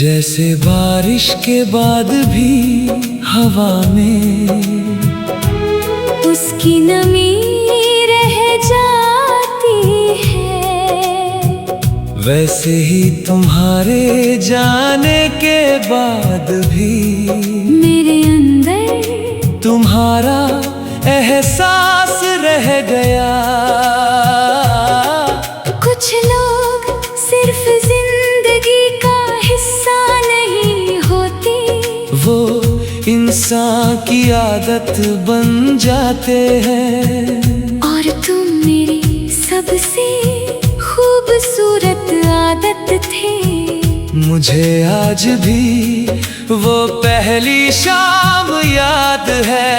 जैसे बारिश के बाद भी हवा में उसकी नमी रह जाती है, वैसे ही तुम्हारे जाने के बाद भी मेरे अंदर तुम्हारा एहसास रह गया। कुछ लोग सिर्फ जिंदगी का हिस्सा नहीं होते, वो इंसान की आदत बन जाते हैं। और तुम मेरी सबसे खूबसूरत आदत थे। मुझे आज भी वो पहली शाम याद है।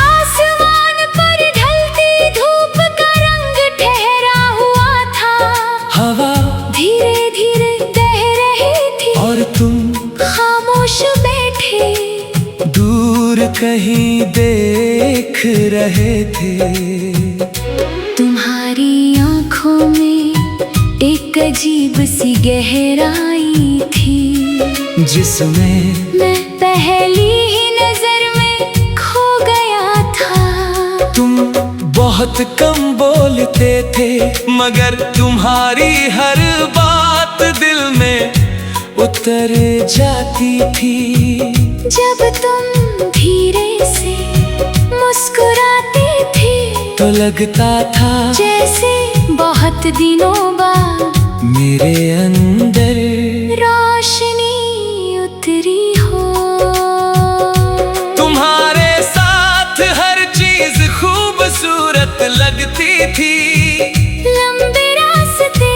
आसमान पर ढलती धूप का रंग ठहरा हुआ था, हवा धीरे धीरे बह रही थी और तुम खामोश बैठे दूर कहीं देख रहे थे। तुम्हारी आंखों में एक अजीब सी गहराई थी, जिसमें मैं पहली ही नजर में खो गया था। तुम बहुत कम बोलते थे, मगर तुम्हारी हर बात दिल में उतर जाती थी। जब तुम धीरे से मुस्कुराते थे तो लगता था जैसे बहुत दिनों बाद मेरे अंदर रोशनी उतरी हो। तुम्हारे साथ हर चीज खूबसूरत लगती थी। लंबे रास्ते,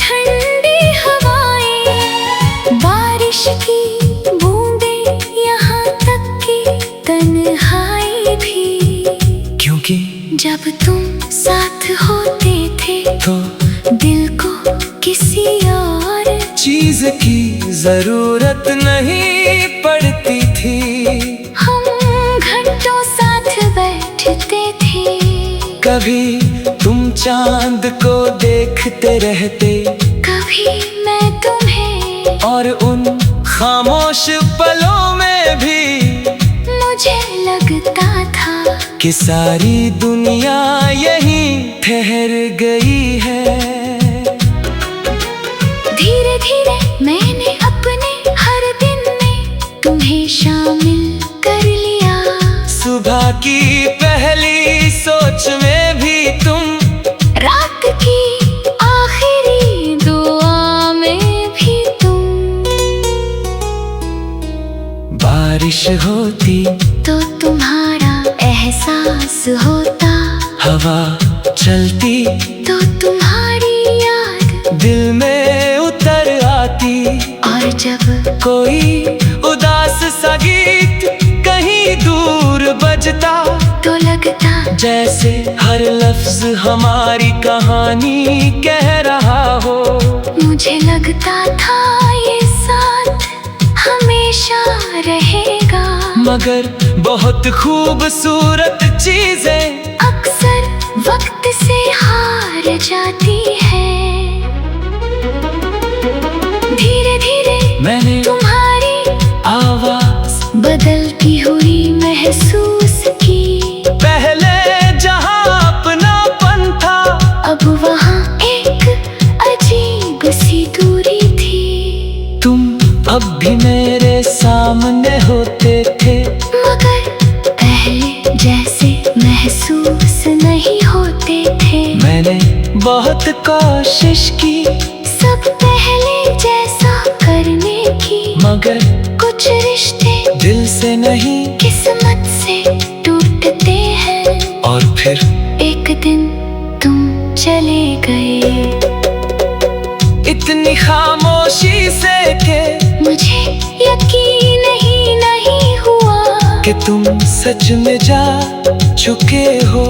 ठंडी हवाएं, बारिश की बूंदें, यहाँ तक कि तन्हाई भी। क्योंकि जब तुम साथ होते थे तो दिल को किसी और चीज की जरूरत नहीं पड़ती थी। हम घंटों साथ बैठते थे। कभी तुम चांद को देखते रहते, कभी मैं तुम्हें, और उन खामोश पलों में भी मुझे लगता था कि सारी दुनिया यहीं ठहर गई है। धीरे धीरे मैंने अपने हर दिन में तुम्हें शामिल कर लिया। सुबह की पहली सोच में भी तुम, रात की आखिरी दुआ में भी तुम। बारिश होती तो तुम्हारा एहसास होता, हवा चलती तो तुम्हारी याद दिल में उतर आती। और जब कोई उदास सा गीत कहीं दूर बजता, तो लगता जैसे हर लफ्ज हमारी कहानी कह रहा हो। मुझे लगता था ये साथ हमेशा रहेगा, मगर बहुत खूबसूरत चीजें अक्सर वक्त से हार जाती है। धीरे धीरे मैंने तुम्हारी आवाज बदलती हुई महसूस की। पहले जहां अपनापन था, अब वहाँ एक अजीब सी दूरी थी। तुम अब भी मेरे सामने होते थे, मगर पहले जैसे महसूस नहीं होते थे। मैंने बहुत कोशिश की सब पहले जैसा करने की, मगर कुछ रिश्ते दिल से नहीं किस्मत से टूटते हैं। और फिर एक दिन तुम चले गए, इतनी खामोशी से के मुझे यकीन ही नहीं हुआ कि तुम सच में जा चुके हो।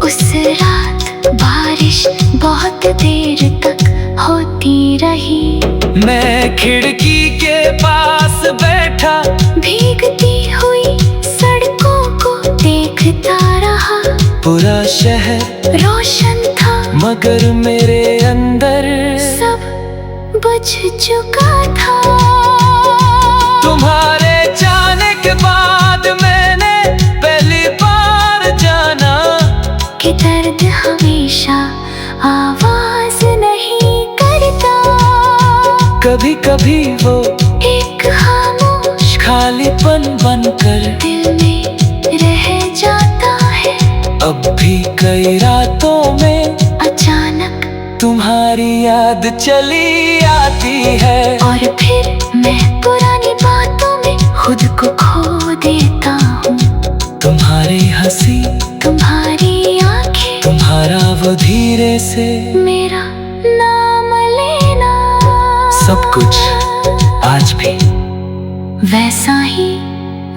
उस रात बारिश बहुत देर तक होती रही। मैं खिड़की के पास बैठा, भीगती हुई सड़कों को देखता रहा। पूरा शहर रोशन था, मगर मेरे अंदर सब चुका था। तुम्हारे जाने के बाद मैंने पहली बार जाना कि दर्द हमेशा आवाज नहीं करता। कभी कभी वो एक खामोश खालीपन बनकर दिल में रह जाता है। अब भी कई रातों में अचानक तुम्हारी याद चली आती है, और फिर मैं पुरानी बातों में खुद को खो देता हूँ। तुम्हारी हंसी, तुम्हारी आंखें, तुम्हारा वो धीरे से मेरा नाम लेना, सब कुछ आज भी वैसा ही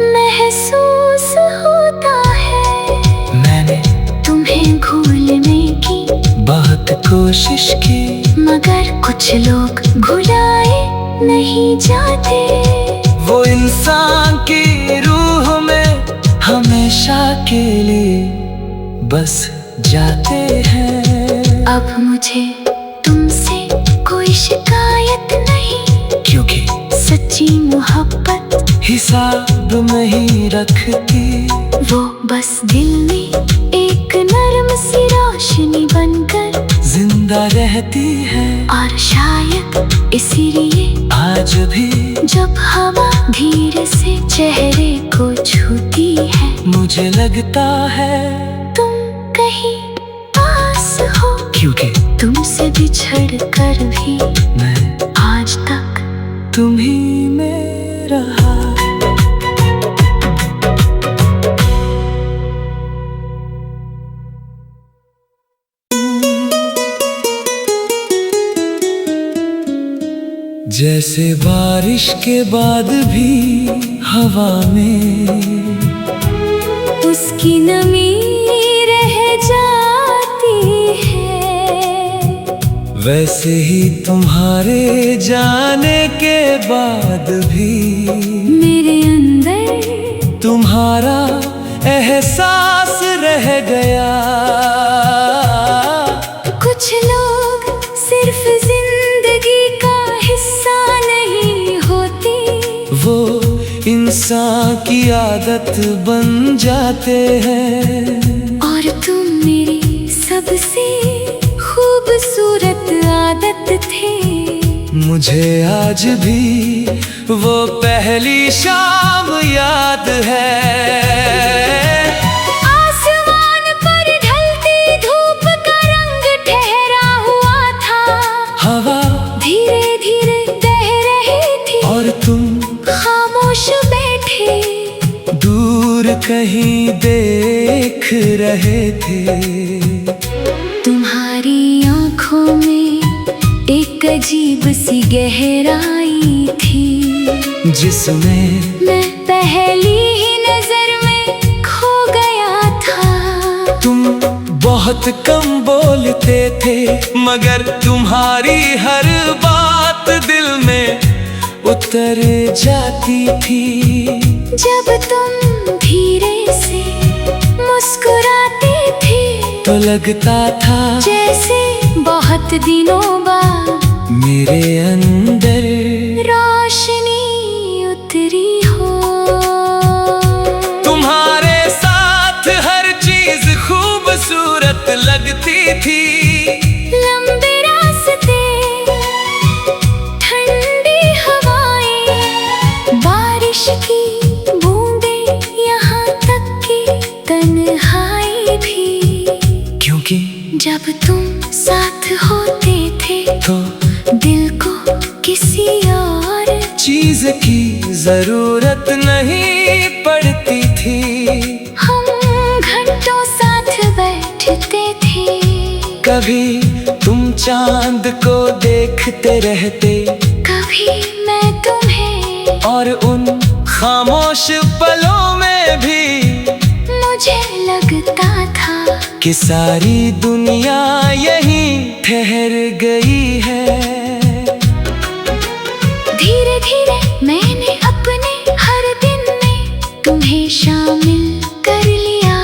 महसूस होता है। मैंने तुम्हें भूलने की बहुत कोशिश की, मगर कुछ लोग भुलाए नहीं जाते। वो इंसान की रूह में हमेशा के लिए बस जाते हैं। अब मुझे तुमसे कोई शिकायत नहीं, क्योंकि सच्ची मोहब्बत हिसाब नहीं रखती। वो बस दिल में एक नरम सी रोशनी बनकर जिंदा रहती है, और शायद इसीलिए आज भी जब हवा धीरे से चेहरे को छूती है, मुझे लगता है तुम कहीं पास हो। क्योंकि तुमसे बिछड़ कर भी मैं आज तक तुम्ही में रहा। जैसे बारिश के बाद भी हवा में उसकी नमी रह जाती है, वैसे ही तुम्हारे जाने के बाद भी मेरे अंदर तुम्हारा एहसास रह गया। कुछ लोग सिर्फ जिंदगी का हिस्सा नहीं होते, वो इंसान की आदत बन जाते हैं। और तुम मेरी सबसे खूबसूरत आदत थे। मुझे आज भी वो पहली शाम याद है। आसमान पर ढलती धूप का रंग ठहरा हुआ था, हवा धीरे धीरे बह रही थी, और तुम खामोश बैठे दूर कहीं देख रहे थे। तुम्हारी आंखों में एक अजीब सी गहराई थी, जिसमें मैं पहली ही नजर में खो गया था। तुम बहुत कम बोलते थे, मगर तुम्हारी हर बात दिल में उतर जाती थी। जब तुम धीरे से मुस्कुराते थे, तो लगता था जैसे बहुत दिनों बाद मेरे अंदर रोशनी उतरी हो। तुम्हारे साथ हर चीज खूबसूरत लगती थी। लंबे रास्ते, ठंडी हवाएं, बारिश की बूंदें, यहाँ तक कि तन्हाई भी। क्योंकि जब तुम साथ होते थे, तो दिल को किसी और चीज की जरूरत नहीं पड़ती थी। हम घंटों साथ बैठते थे। कभी तुम चांद को देखते रहते, कभी मैं तुम्हें, और उन खामोश पलों में भी मुझे लगता था कि सारी दुनिया यहीं ठहर गई है। धीरे धीरे मैंने अपने हर दिन में तुम्हें शामिल कर लिया।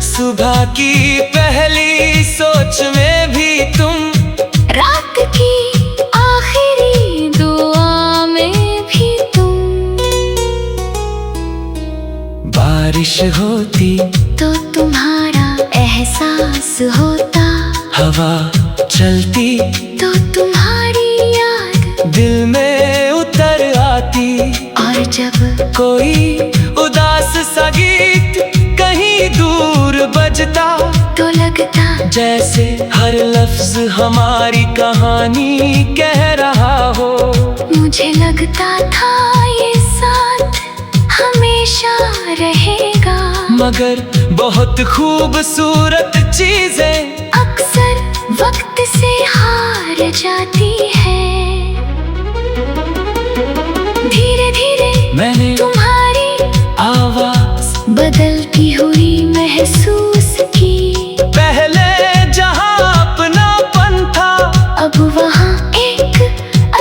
सुबह की पहली सोच में भी तुम, रात की आखिरी एहसास होता, हवा चलती तो तुम्हारी याद दिल में उतर आती। और जब कोई उदास सा गीत कहीं दूर बजता, तो लगता जैसे हर लफ्ज हमारी कहानी कह रहा हो। मुझे लगता था ये साथ हमेशा रहेगा, मगर बहुत खूबसूरत चीजें अक्सर वक्त से हार जाती है। धीरे धीरे मैंने तुम्हारी आवाज बदलती हुई महसूस की। पहले जहां अपनापन था, अब वहाँ एक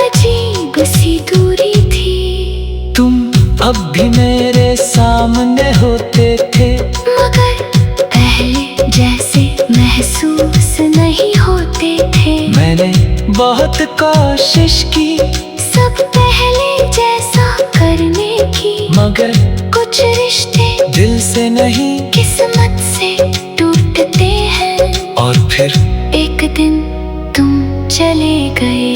अजीब सी दूरी थी। तुम अब भी मेरे सामने होते थे, मगर पहले जैसे महसूस नहीं होते थे। मैंने बहुत कोशिश की सब पहले जैसा करने की, मगर कुछ रिश्ते दिल से नहीं। किस्मत से टूटते हैं, और फिर एक दिन तुम चले गए।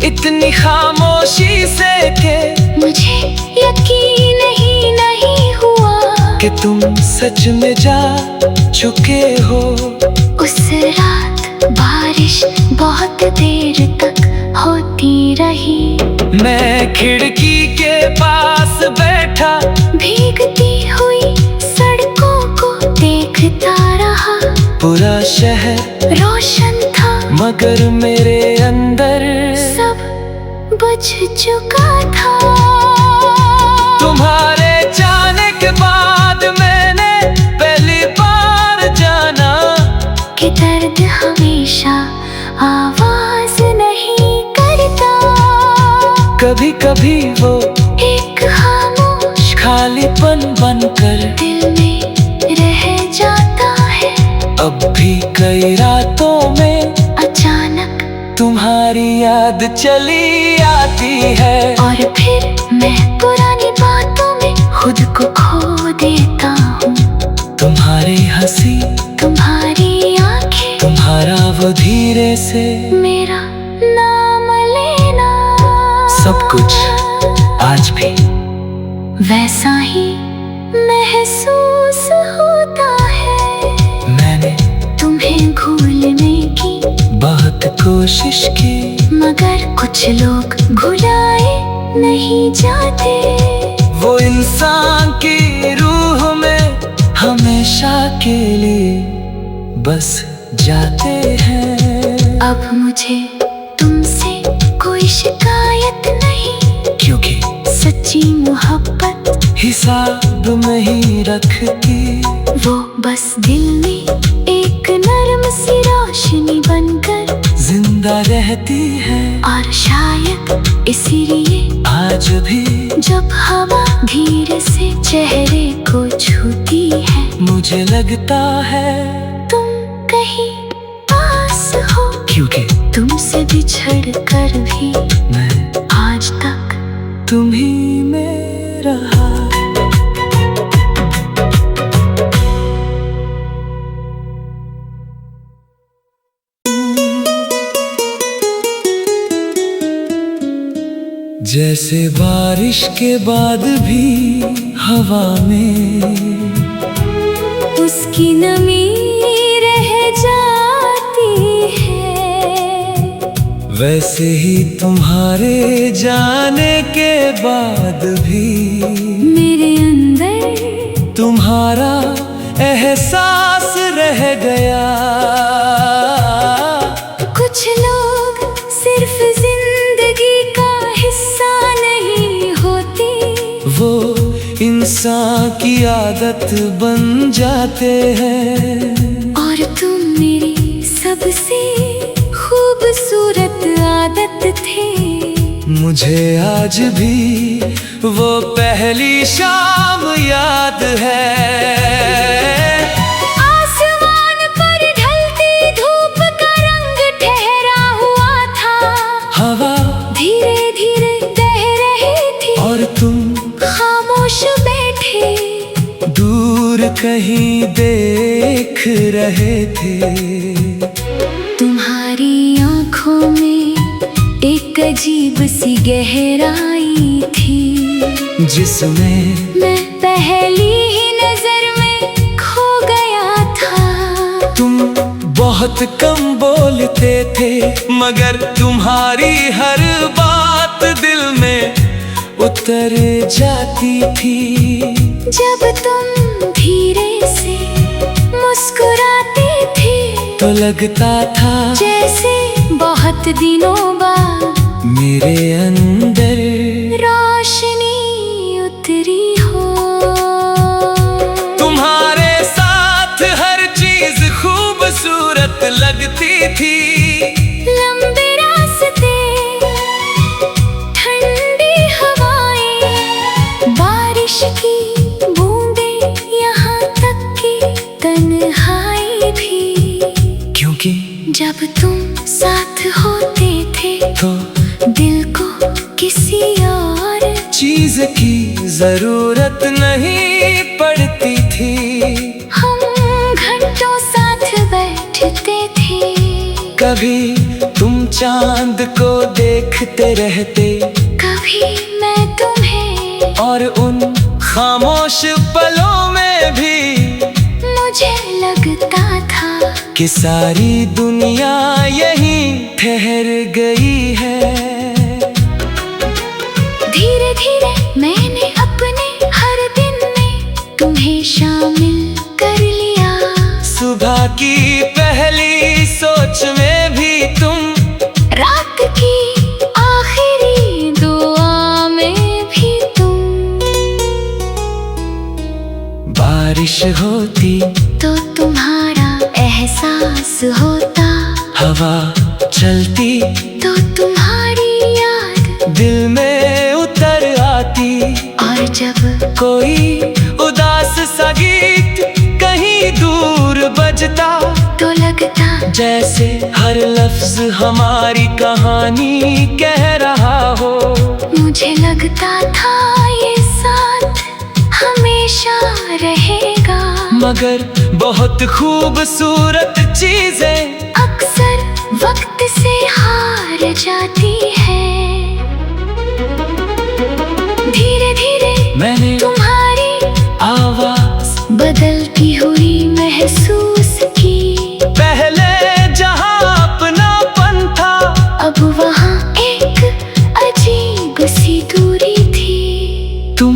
इतनी खामोशी से के मुझे यकीन ही नहीं हुआ कि तुम सच में जा चुके हो। उस रात बारिश बहुत देर तक होती रही। मैं खिड़की के पास बैठा, भीगती हुई सड़कों को देखता रहा। पूरा शहर रोशन था, मगर मेरे अंदर सब बुझ चुका था। तुम्हारे जाने के बाद मैंने पहली बार जाना कि दर्द हमेशा आवाज नहीं करता। कभी कभी वो एक खामोश खालीपन बनकर दिल में रह जाता है। अब भी कई रातों में अचानक तुम्हारी याद चली आती है। और फिर मैं पुरानी बातों में खुद को खो देता हूँ। तुम्हारी हंसी, तुम्हारी आंखें, तुम्हारा वो धीरे से मेरा नाम लेना, सब कुछ आज भी वैसा ही महसूस होता है। मैंने तुम्हें भूलने की बहुत कोशिश की, मगर कुछ लोग भुलाए नहीं जाते। वो इंसान की रूह में हमेशा के लिए बस जाते हैं। अब मुझे तुमसे कोई शिकायत नहीं, क्योंकि सच्ची मोहब्बत हिसाब में ही रखती। वो बस दिल में एक नरम सी रोशनी बनकर जिंदा रहती है। और शायद इसीलिए आज भी जब हवा धीरे से चेहरे को छूती है, मुझे लगता है तुम कहीं पास हो। क्योंकि तुमसे बिछड़ कर भी मैं आज तक तुम ही में रहा। जैसे बारिश के बाद भी हवा में उसकी नमी रह जाती है, वैसे ही तुम्हारे जाने के बाद भी मेरे अंदर तुम्हारा एहसास रह गया। कुछ लोग सिर्फ जिंदगी का हिस्सा नहीं होते, वो इंसान की आदत बन जाते हैं। और तुम मेरी सबसे खूबसूरत आदत थे। मुझे आज भी वो पहली शाम याद है। आसमान पर ढलती धूप का रंग ठहरा हुआ था, हवा धीरे धीरे बह रही थी और तुम खामोश बैठे। दूर कहीं देख रहे थे। तुम्हारी आंखों में एक अजीब सी गहराई थी, जिसमें मैं पहली ही नजर में खो गया था। तुम बहुत कम बोलते थे, मगर तुम्हारी हर बात दिल में उतर जाती थी। जब तुम धीरे से मुस्कुराते थे तो लगता था जैसे बहुत दिनों बाद मेरे अंदर रोशनी उतरी हो। तुम्हारे साथ हर चीज खूबसूरत लगती थी। लंबे रास्ते, ठंडी हवाएं, बारिश की बूंदें, यहाँ तक कि तन्हाई भी। क्योंकि जब तुम साथ होते थे तो दिल को किसी और चीज की जरूरत नहीं पड़ती थी। हम घंटों साथ बैठते थे। कभी तुम चांद को देखते रहते, कभी मैं तुम्हें, और उन खामोश पलों में भी मुझे लगता था कि सारी दुनिया यहीं ठहर गई है। धीरे धीरे मैंने अपने हर दिन में तुम्हें शामिल कर लिया। सुबह की पहली सोच में भी तुम, रात की आखिरी दुआ में भी तुम। बारिश होती तो तुम्हारा एहसास होता, हवा चलती तो तुम्हारी याद दिल में उतर आती। और जब कोई उदास सा गीत कहीं दूर बजता, तो लगता जैसे हर लफ्ज हमारी कहानी कह रहा हो। मुझे लगता था ये साथ हमेशा रहेगा। मगर बहुत खूबसूरत चीजें अक्सर वक्त से हार जाती है। धीरे धीरे मैंने तुम्हारी आवाज बदलती हुई महसूस की। पहले जहां अपनापन था, अब वहाँ एक अजीब सी दूरी थी। तुम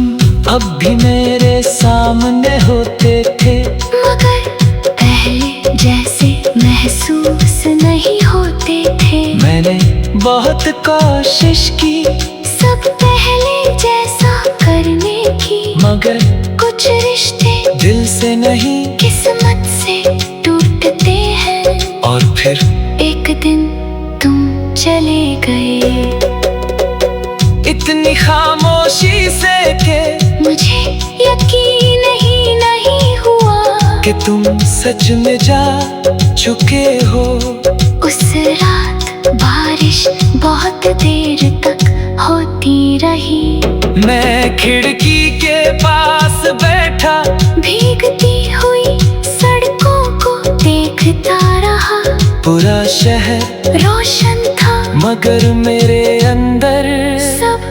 अब भी मेरे सामने होते थे, मगर पहले जैसे महसूस नहीं होते थे। मैंने बहुत कोशिश की सब पहले जैसा करने की, मगर कुछ रिश्ते दिल से नहीं। किस्मत से टूटते हैं। और फिर एक दिन तुम चले गए, इतनी खामोशी से के मुझे यकीन ही नहीं हुआ कि तुम सच में जा चुके हो। उस रात बारिश बहुत देर तक होती रही। मैं खिड़की के पास बैठा, भीगती हुई सड़कों को देखता रहा। पूरा शहर रोशन था, मगर मेरे अंदर सब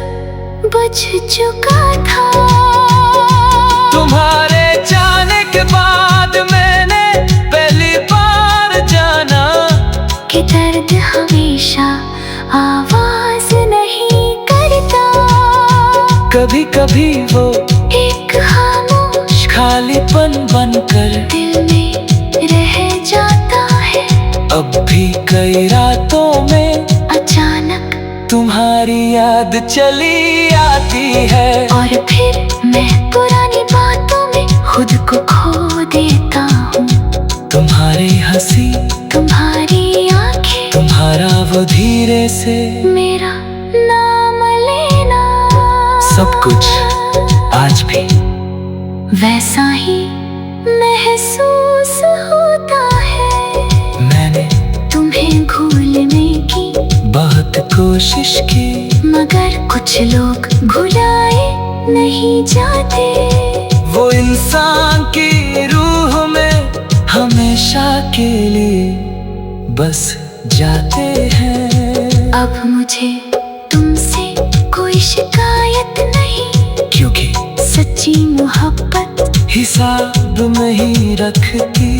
बुझ चुका था। तुम्हारे जाने के बाद मैंने पहली बार जाना कि दर्द हमेशा आवाज नहीं करता। कभी कभी वो एक खामोश खालीपन बनकर दिल में रह जाता है। अब भी कई रातों में अचानक तुम्हारी याद चली आती है। और फिर मैं पुरानी बातों में खुद को खो देता हूँ। तुम्हारी हंसी, तुम्हारी आंखें, तुम्हारा वो धीरे से मेरा नाम लेना, सब कुछ आज भी वैसा ही महसूस होता है। मैंने तुम्हें भूलने की बहुत कोशिश की, मगर कुछ लोग भुलाए नहीं जाते। वो इंसान की रूह में हमेशा हमेशा के लिए बस जाते हैं। अब मुझे तुमसे कोई शिकायत नहीं, क्योंकि सच्ची मोहब्बत हिसाब नहीं रखती।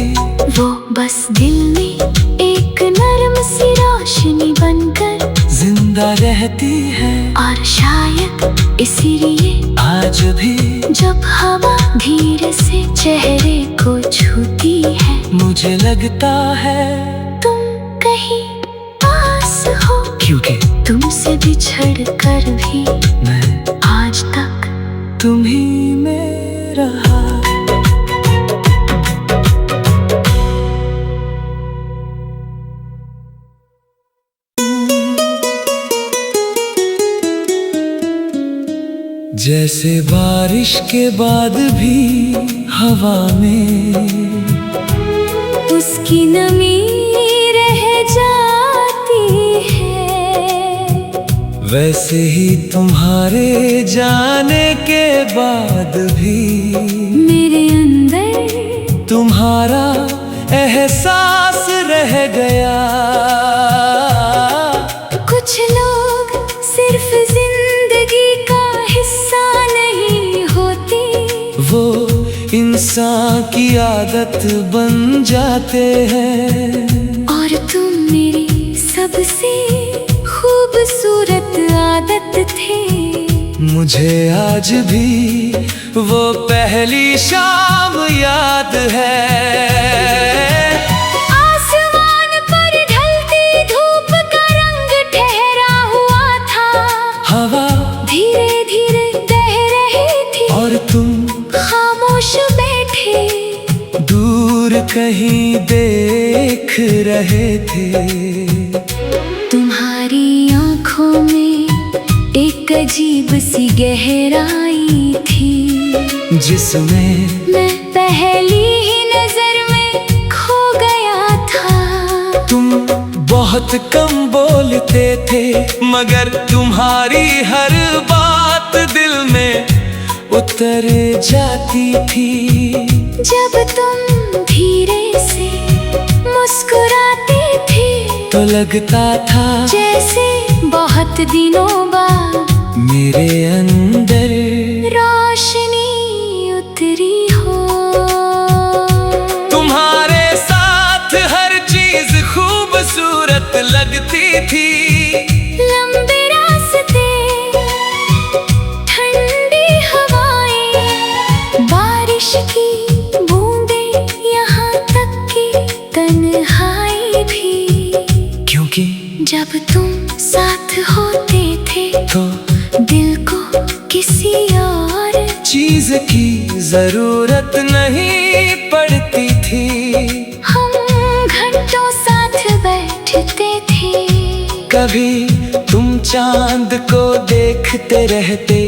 वो बस दिल में एक नरम सी रोशनी बनकर जिंदा रहती है। और शायद इसीलिए आज भी जब हवा धीरे से चेहरे को छूती है, मुझे लगता है तुम कहीं पास हो। क्योंकि तुमसे बिछड़ कर भी मैं आज तक तुम्ही में रहा। जैसे बारिश के बाद भी हवा में उसकी नमी रह जाती है, वैसे ही तुम्हारे जाने के बाद भी मेरे अंदर तुम्हारा एहसास रह गया। कुछ लोग सिर्फ जिंदगी का हिस्सा नहीं होते, वो इंसान की आदत बन जाते हैं। और तुम मेरी सबसे खूबसूरत आदत थे। मुझे आज भी वो पहली शाम याद है। आसमान पर ढलती धूप का रंग ठहरा हुआ था, हवा धीरे धीरे बह रही थी और तुम खामोश बैठे दूर कहीं देख रहे थे। तुम्हारी आंखों में एक अजीब सी गहराई थी, जिसमें मैं पहली ही नजर में खो गया था। तुम बहुत कम बोलते थे, मगर तुम्हारी हर बात दिल में उतर जाती थी। जब तुम धीरे से मुस्कुराते थे तो लगता था जैसे बहुत दिनों बाद मेरे अंदर रोशनी उतरी हो। तुम्हारे साथ हर चीज खूबसूरत लगती थी। लंबे रास्ते, ठंडी हवाएं, बारिश की बूंदें, यहाँ तक कि तन्हाई भी। क्योंकि जब तुम साथ होते थे तो दिल को किसी और चीज की जरूरत नहीं पड़ती थी। हम घंटों साथ बैठते थे। कभी तुम चांद को देखते रहते,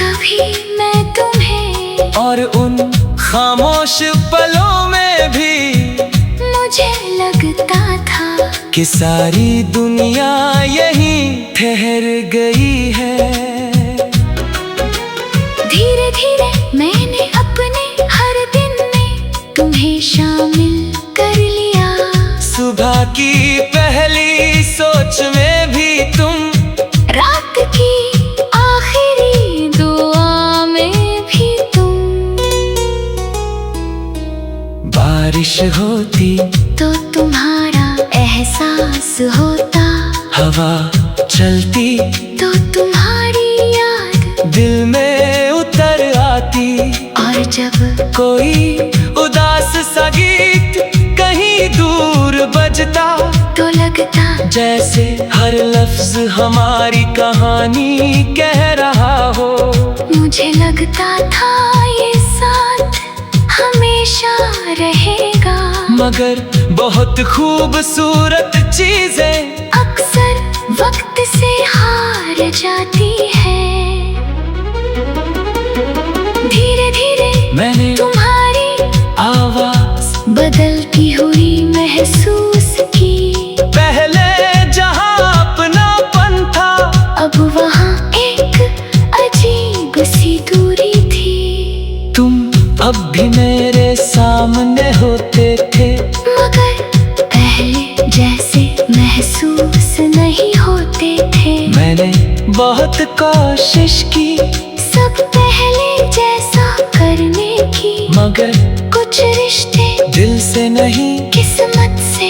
कभी मैं तुम्हें, और उन खामोश पलों में भी मुझे लगता था कि सारी दुनिया यहीं ठहर गई है। धीरे धीरे मैंने अपने हर दिन में तुम्हें शामिल कर लिया। सुबह की पहली सोच में भी तुम, रात की आखिरी दुआ में भी तुम। बारिश होती तो तुम्हारा एहसास होता, हवा चलती तो तुम्हारी याद दिल में उतर आती। और जब कोई उदास सा गीत कहीं दूर बजता, तो लगता जैसे हर लफ्ज हमारी कहानी कह रहा हो। मुझे लगता था ये साथ हमेशा रहेगा, मगर बहुत खूबसूरत चीजें अक्सर वक्त से हार जाती है। धीरे धीरे मैंने तुम्हारी आवाज बदलती हुई महसूस की। पहले जहां अपनापन था, अब वहाँ एक अजीब सी दूरी थी। तुम अब भी मेरे सामने होते थे, कोशिश की, सब पहले जैसा करने की, मगर कुछ रिश्ते दिल से नहीं किस्मत से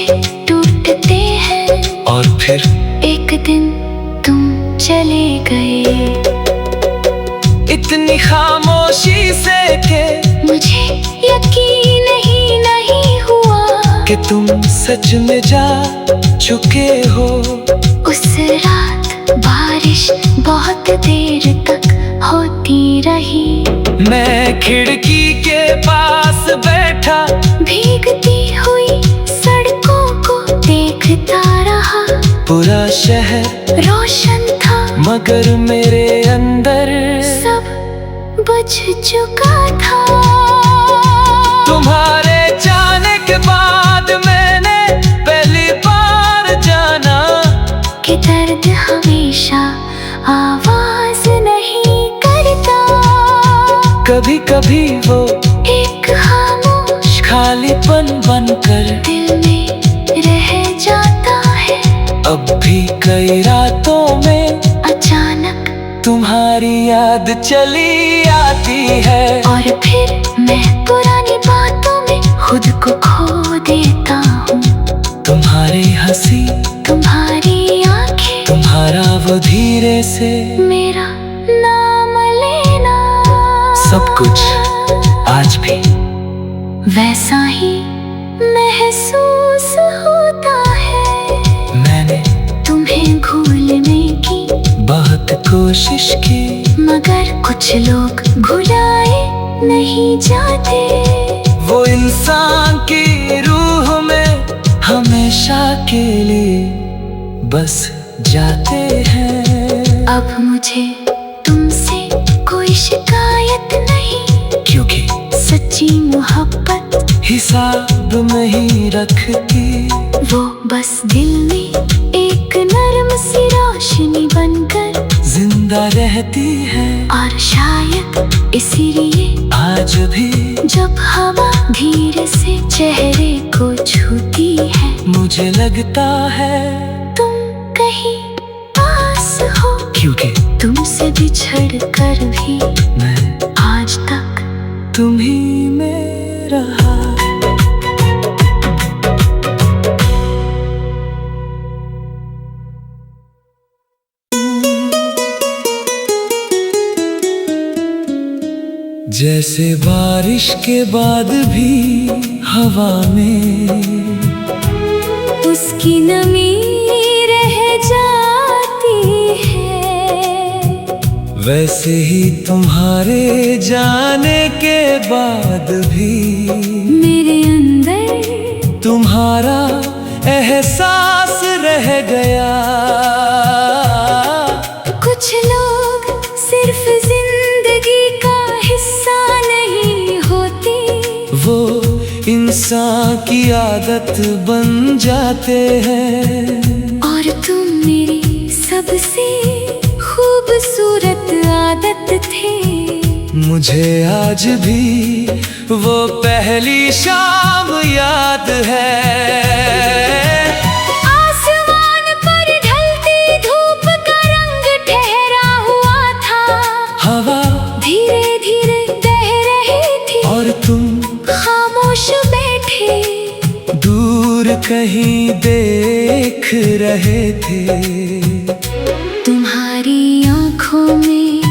टूटते हैं। और फिर एक दिन तुम चले गए, इतनी खामोशी से के मुझे यकीन ही नहीं हुआ कि तुम सच में जा चुके हो। उस रात बारिश बहुत देर तक होती रही, मैं खिड़की के पास बैठा, भीगती हुई सड़कों को देखता रहा। पूरा शहर रोशन था मगर मेरे अंदर सब बुझ चुका था। तुम्हारे जाने के बाद मैंने पहली बार जाना कि दर्द हमेशा आवाज नहीं करता। कभी कभी वो एक खामोश खालीपन बनकर दिल में रह जाता है। अब भी कई रातों में अचानक तुम्हारी याद चली आती है, और फिर मैं पुरानी बातों में खुद को खो देता हूँ। तुम्हारी हंसी, तुम्हारी आंखें, तुम्हारा वो धीरे से मेरा नाम लेना, सब कुछ आज भी वैसा ही महसूस होता है। मैंने तुम्हें भूलने की बहुत कोशिश की, मगर कुछ लोग भुलाए नहीं जाते। वो इंसान की रूह में हमेशा के लिए बस जाते हैं। अब मुझे तुमसे कोई शिकायत नहीं, क्योंकि सच्ची मोहब्बत हिसाब में ही रखती, वो बस दिल में एक नरम सी रोशनी बनकर जिंदा रहती है। और शायद इसीलिए आज भी जब हवा धीरे से चेहरे को छूती है, मुझे लगता है तुम कहीं पास हो। क्योंकि तुमसे बिछड़ कर भी मैं आज तक तुम ही में रहा। जैसे बारिश के बाद भी हवा में उसकी नमी रह जाती है, वैसे ही तुम्हारे जाने के बाद भी मेरे अंदर तुम्हारा एहसास रह गया। कुछ लोग सिर्फ जिंदगी का हिस्सा नहीं होते, वो इंसान की आदत बन जाते हैं। और तुम मेरी सबसे खूबसूरत आदत थे। मुझे आज भी वो पहली शाम याद है। आसमान पर ढलती धूप का रंग ठहरा हुआ था, हवा धीरे धीरे बह रही थी, और तुम खामोश बैठे दूर कहीं देख रहे थे। तुम्हारी आंखों में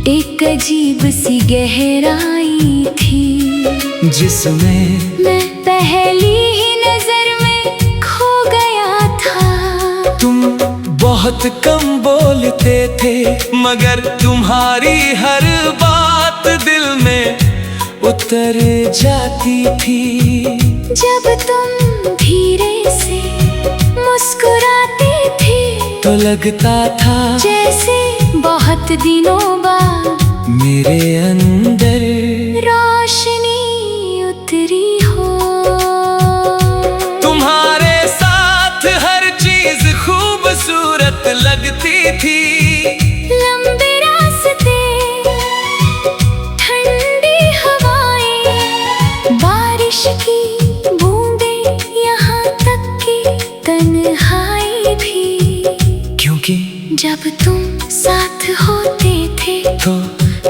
एक अजीब सी गहराई थी, जिसमें मैं पहली ही नजर में खो गया था। तुम बहुत कम बोलते थे, मगर तुम्हारी हर बात दिल में उतर जाती थी। जब तुम धीरे से मुस्कुराते थे, तो लगता था जैसे बहुत दिनों बाद मेरे अंदर रोशनी उतरी हो। तुम्हारे साथ हर चीज खूबसूरत लगती थी। लंबे रास्ते, ठंडी हवाएं, बारिश की बूंदें, यहाँ तक कि तन्हाई भी। क्योंकि जब तुम साथ होते थे तो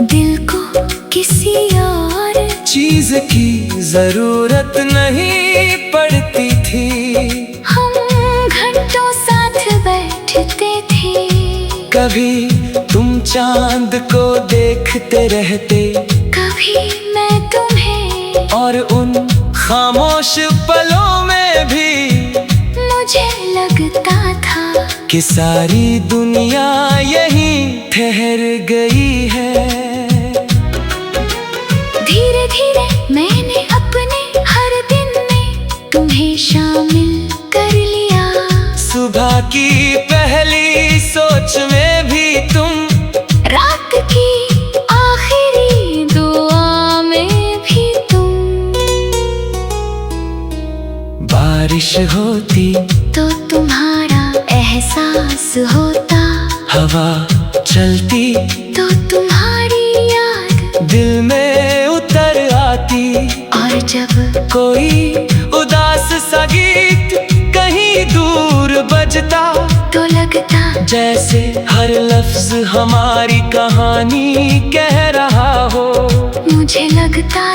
दिल को किसी और चीज की जरूरत नहीं पड़ती थी। हम घंटों साथ बैठते थे। कभी तुम चांद को देखते रहते, कभी मैं तुम्हें, और उन खामोश पलों में भी मुझे लगता था कि सारी दुनिया यहीं ठहर गई है। धीरे धीरे मैंने अपने हर दिन में तुम्हें शामिल कर लिया। सुबह की पहली सोच में भी तुम, रात की आखिरी दुआ में भी तुम। बारिश होती तो तुम्हारा एहसास होता, हवा चलती तो तुम्हारी याद दिल में उतर आती, और जब कोई उदास सा गीत कहीं दूर बजता, तो लगता जैसे हर लफ्ज हमारी कहानी कह रहा हो। मुझे लगता